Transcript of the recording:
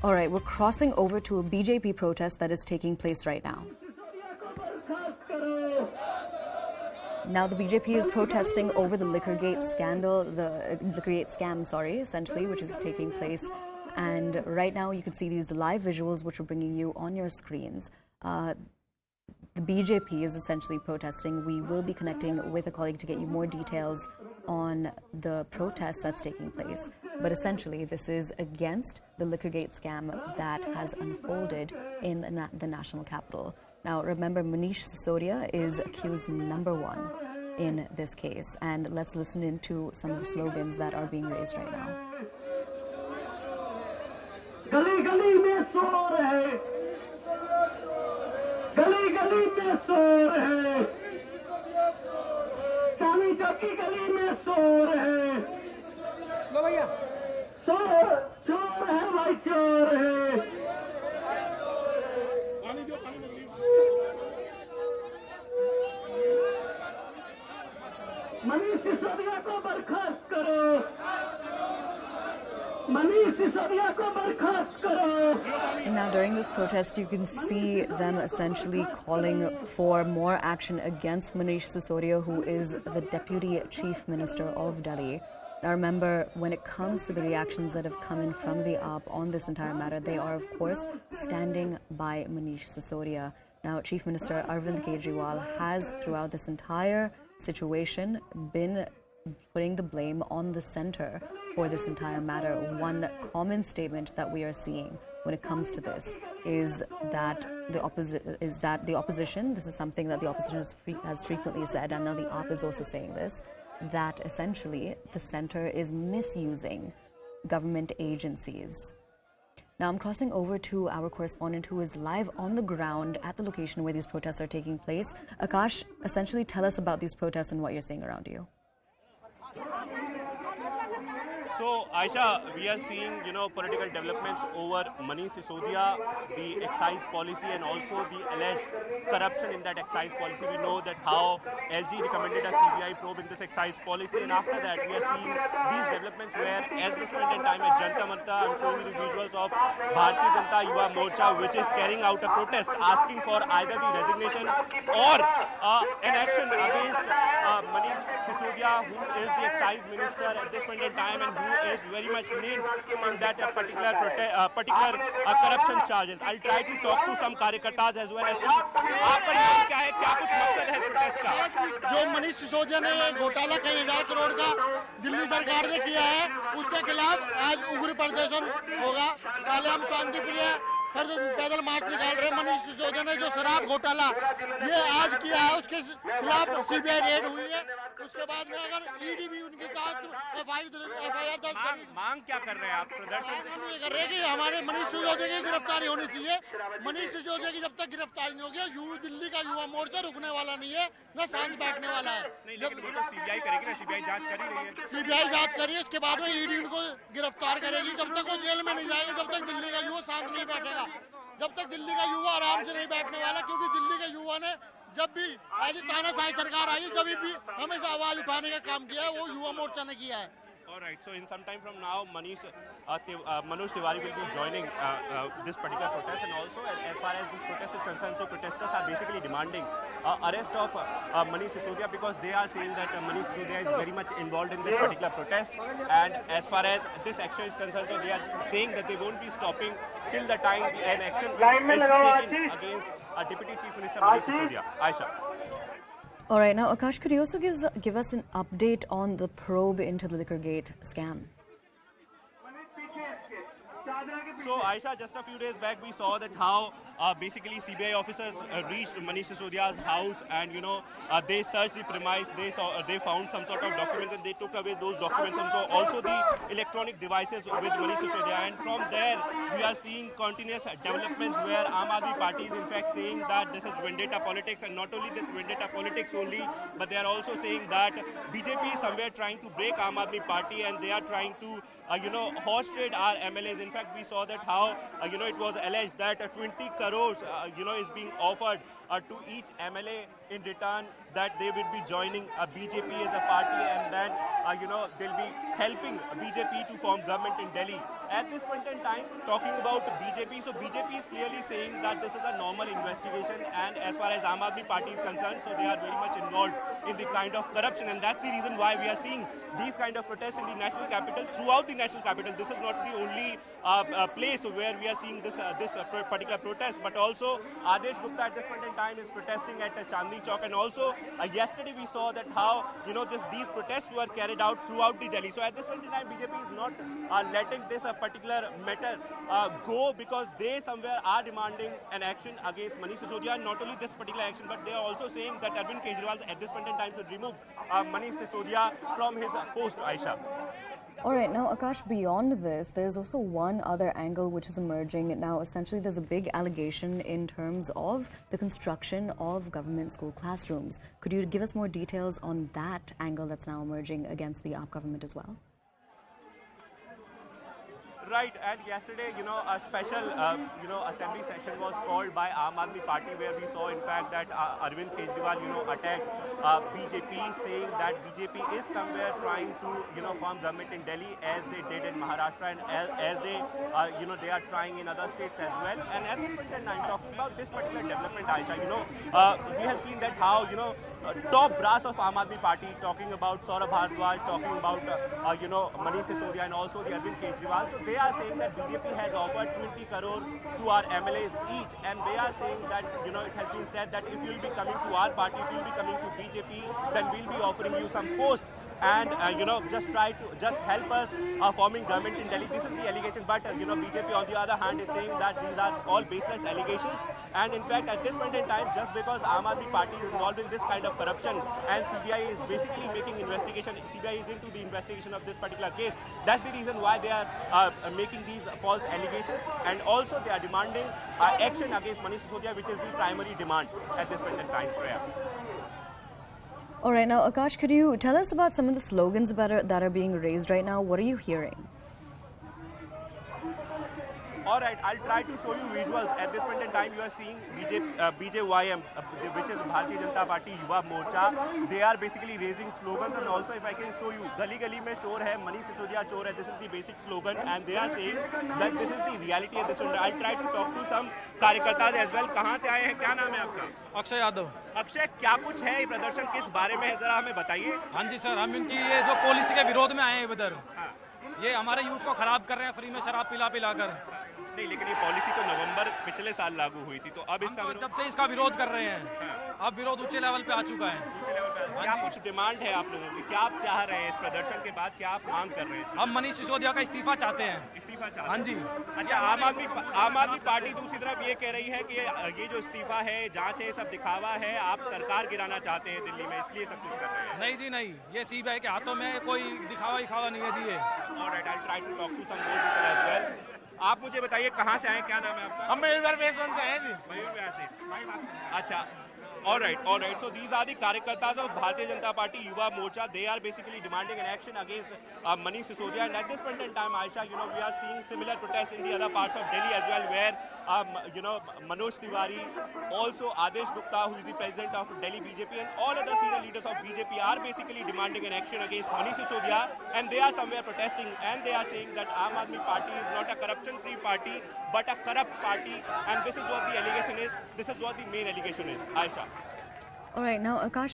All right, we're crossing over to a BJP protest that is taking place right now. Now, the BJP is protesting over the Liquorgate scandal, the Liquorgate scam, essentially, which is taking place. And right now, you can see these live visuals, which we're bringing you on your screens. The BJP is essentially protesting. We will be connecting with a colleague to get you more details on the protest that's taking place. But essentially, this is against the Liquorgate scam that has unfolded in the national capital. Now, remember, Manish Sisodia is accused #1 in this case. And let's listen into some of the slogans that are being raised right now. Gali gali mein shor hai, gali gali mein shor hai, Chani chaki gali mein shor hai, लो भैया, shor chor hai bhai chor hai. Manish Sisodia को बर्खास्त करो, मनीष सिसोदिया को बर्खास्त करो. So now during this protest, you can see them essentially calling for more action against Manish Sisodia, who is the Deputy Chief Minister of Delhi. Now remember, when it comes to the reactions that have come in from the AAP on this entire matter, they are of course standing by Manish Sisodia. Now, Chief Minister Arvind Kejriwal has throughout this entire situation been putting the blame on the centre for this entire matter. One common statement that we are seeing when it comes to this is that the opposition, this is something that the opposition has frequently said, and now the AAP is also saying this, that essentially the centre is misusing government agencies. Now I'm crossing over to our correspondent who is live on the ground at the location where these protests are taking place. Akash, essentially tell us about these protests and what you're seeing around you. So, Aisha, we are seeing, political developments over Manish Sisodia, the excise policy, and also the alleged corruption in that excise policy. We know that how LG recommended a CBI probe in this excise policy, and after that, we are seeing these developments where, at this point in time, at Janta Manta, I'm showing you the visuals of Bharatiya Janata Yuva Morcha, which is carrying out a protest asking for either the resignation or an action against Manish Sisodia, who is the excise minister at this point in time and who is very much named in that particular corruption charges. I'll try to talk to some कार्यकर्ताज as well as to आपका नाम क्या है, क्या कुछ मकसद है protest का? जो मनीष सिसोदिया ने घोटाला कई 1000 करोड़ का दिल्ली सरकार ने किया है, उसके खिलाफ आज उग्र प्रदर्शन होगा. पहले हम शांतिप्रिय पैदल मार्च निकाल रहे. मनीष सिसोदिया ने जो शराब घोटाला ये आज किया है, उसके खिलाफ सीबीआई रेड हुई है. उसके बाद में अगर ईडी भी उनके साथ एफआईआर दर्ज करेगी. मांग क्या कर रहे हैं आप प्रदर्शन से? हम ये कर रहे हैं कि हमारे मनीष सिसोदिया की गिरफ्तारी होनी चाहिए. मनीष सिसोदिया की जब तक गिरफ्तारी नहीं होगी, दिल्ली का युवा मोर्चा रुकने वाला नहीं है, न शांत बैठने वाला है. जब वो तो सीबीआई करेगी ना, सीबीआई जांच कर ही रही है. सीबीआई जांच करिए, उसके बाद में ईडी उनको गिरफ्तार करेगी. जब तक वो जेल में नहीं जाएगा, जब तक दिल्ली का युवा शांत नहीं बैठेगा, जब तक दिल्ली का युवा आराम से नहीं बैठने वाला. क्योंकि दिल्ली के युवा ने जब भी ऐसी तानाशाही सरकार आई, जब भी हमेशा आवाज उठाने का काम किया है, वो युवा मोर्चा ने किया है. Alright, so in some time from now, Manoj Tiwari will be joining this particular protest, and also as far as this protest is concerned, so protesters are basically demanding arrest of Manish Sisodia because they are saying that Manish Sisodia is very much involved in this particular protest, and as far as this action is concerned, so they are saying that they won't be stopping till the time an action is taken against Deputy Chief Minister Manish Sisodia. Aisha. All right, now Akash, could you also give us an update on the probe into the Liquorgate scam? So, Aisha, just a few days back, we saw that how basically CBI officers reached Manish Sisodia's house, and they searched the premise. They found some sort of documents, and they took away those documents, and so also the electronic devices with Manish Sisodia. And from there, we are seeing continuous developments where Aam Aadmi Party is in fact saying that this is vendetta politics, and not only this vendetta politics only, but they are also saying that BJP is somewhere trying to break Aam Aadmi Party, and they are trying to horse trade our MLAs. In fact, we saw that how it was alleged that 20 crores is being offered to each MLA in return that they will be joining BJP as a party, and then they'll be helping BJP to form government in Delhi. At this point in time, talking about BJP, so BJP is clearly saying that this is a normal investigation, and as far as Aam Aadmi Party is concerned, so they are very much involved in the kind of corruption, and that's the reason why we are seeing these kind of protests in the national capital, throughout the national capital. This is not the only place where we are seeing this particular protest, but also Adesh Gupta at this point in time is protesting at Chandni Chowk, and also yesterday we saw that how these protests were carried out throughout the Delhi. So at this point in time, BJP is not letting this particular matter go, because they somewhere are demanding an action against Manish Sisodia. And not only this particular action, but they are also saying that Arvind Kejriwal at this point in time should remove Manish Sisodia from his post, Aisha. All right, now Akash, beyond this, there's also one other angle which is emerging. Now, essentially, there's a big allegation in terms of the construction of government school classrooms. Could you give us more details on that angle that's now emerging against the AAP government as well? Right, and yesterday, a special, assembly session was called by Aam Aadmi Party, where we saw, in fact, that Arvind Kejriwal, attacked BJP, saying that BJP is somewhere trying to, form government in Delhi, as they did in Maharashtra, and as they, they are trying in other states as well. And at this point in time, talking about this particular development, Aisha, we have seen that how, top brass of Aam Aadmi Party, talking about Saurabh Bharadwaj, talking about, Manish Sisodia, and also the Arvind Kejriwal. So they are saying that BJP has offered 20 crore to our MLAs each, and they are saying that, it has been said that if you'll be coming to our party, if you'll be coming to BJP, then we'll be offering you some post. And, just help us forming government in Delhi. This is the allegation, but, BJP on the other hand is saying that these are all baseless allegations. And in fact, at this point in time, just because Aam Aadmi Party is involved in this kind of corruption, and CBI is basically making investigation, CBI is into the investigation of this particular case, that's the reason why they are making these false allegations. And also they are demanding action against Manish Sisodia, which is the primary demand at this point in time, Shreya. All right, now Akash, could you tell us about some of the slogans that are being raised right now? What are you hearing? All right, I'll try to show you visuals. At this point in time, you are seeing BJYM, which is Bharatiya Janata Party Yuva Morcha. They are basically raising slogans, and also if I can show you, Gali Gali mein shor hai, Manish Sisodia chor hai. This is the basic slogan, and they are saying that this is the reality at this point. I'll try to talk to some कार्यकर्ता as well. कहाँ से आए हैं? क्या नाम है आपका? अक्षय यादव। अक्षय, क्या कुछ है ये प्रदर्शन, किस बारे में है, जरा हमें बताइए। हाँ जी सर, हम इनकी ये जो पॉलिसी के विरोध में आए हैं इधर, ये हमारे यूथ को खराब कर रहे हैं फ्री में शराब पिला कर। नहीं, लेकिन ये पॉलिसी तो नवंबर पिछले साल लागू हुई थी, तो अब इसका जब से इसका विरोध कर रहे हैं, अब विरोध ऊंचे लेवल पे आ चुका है। क्या कुछ डिमांड है आप लोगों की, क्या आप चाह रहे हैं इस प्रदर्शन के बाद, क्या आप मांग कर रहे हैं? हम मनीष सिसोदिया का इस्तीफा चाहते हैं। इस्तीफा चाहते हैं? हाँ जी। अच्छा, आम आदमी पार्टी दूसरी तरफ ये कह रही है कि ये जो इस्तीफा है, जांच है, सब दिखावा है, आप सरकार गिराना चाहते हैं दिल्ली में, इसलिए सब कुछ कर रहे हैं। नहीं जी नहीं, ये सीबीआई के हाथों में कोई दिखावा नहीं है जी ये। Alright, I will try to talk to some more people as well. आप मुझे बताइए कहाँ से आए, क्या नाम है आपका? हम मयूर बेस वन से आए जी। मयूर विहार से। अच्छा, all right. So these are the Karyakartas of Bharatiya Janata Party Yuva Morcha. They are basically demanding an action against Manish Sisodia. And at this point in time, Aisha, we are seeing similar protests in the other parts of Delhi as well, where, Manoj Tiwari, also Adesh Gupta, who is the president of Delhi BJP, and all other senior leaders of BJP are basically demanding an action against Manish Sisodia. And they are somewhere protesting, and they are saying that Aam Aadmi Party is not a corruption-free party, but a corrupt party. And this is what the allegation is. This is what the main allegation is, Aisha. All right, now Akash,